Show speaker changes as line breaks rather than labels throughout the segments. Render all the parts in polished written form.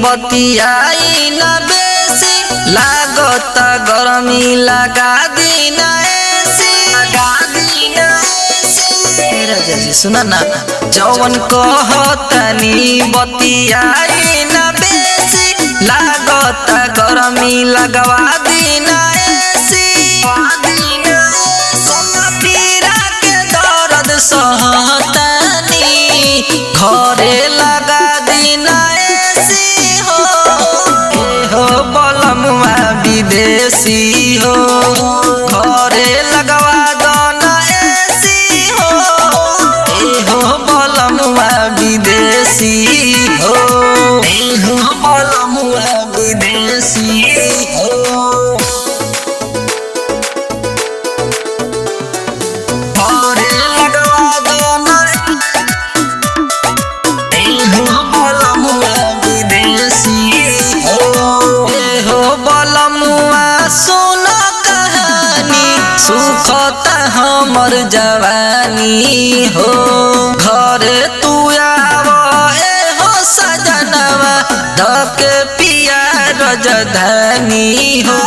बतियाई न बेसी लागत गरमी लगा दीना राजा जी सुना ना जवन कहतनी बतियाई न बेसी लागत गरमी लगवा दीना सहतनी घरे लगा दीना हो बलमुआ विदेशी हो घरे लगवा दना हो बलमुआ विदेशी हो बलमुआ विदेशी हो हमर जवानी हो घरे तू आव हो सजनवा धके पिया रजधानी हो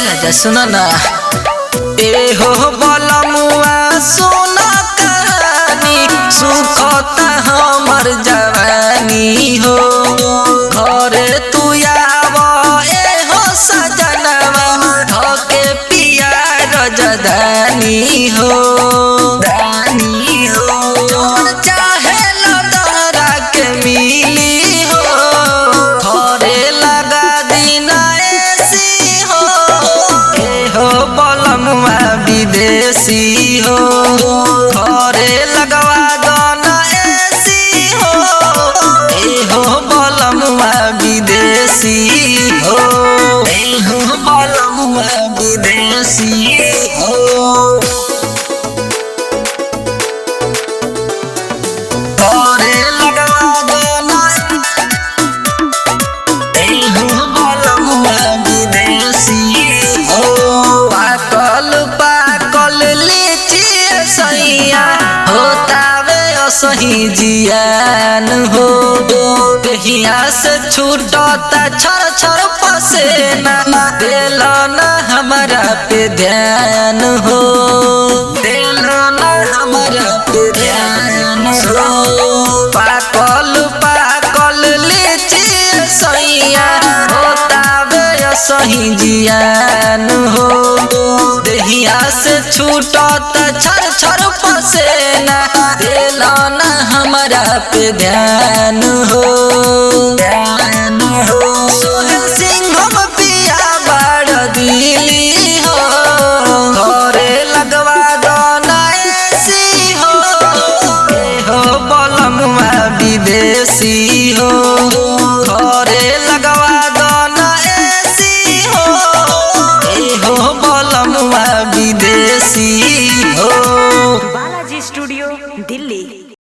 राजा सुन ना हो बलमुआ सुन कहानी सुखता हमर जवानी हो घरे तू आव हो सजनवा धके पिया रजधानी हो चाहे लदहरा के मिली हो घरे लगा दीना हो बलमुआ विदेशी हो घरे लगवा दना हो बलमुआ विदेशी हो बलमुआ विदेशी हो घरे लगवा दना हो बलमुआ विदेशी हो पाकल पाकल लीची सैया होतावे असही जियान हो देहिया से छूटता छर छर पसेना दिल न हमारा पे ध्यान हो दिल न हमारा पे ध्यान हो पाकल पाकल लीची सैया होतावे असही जियान हो देहिया से छूटता छर छर पसेना दिल न हमारा पे ध्यान हो सोहेल सिंह पिया बड़ दिली हो घरे लगवा दना हो बलमुआ विदेशी हो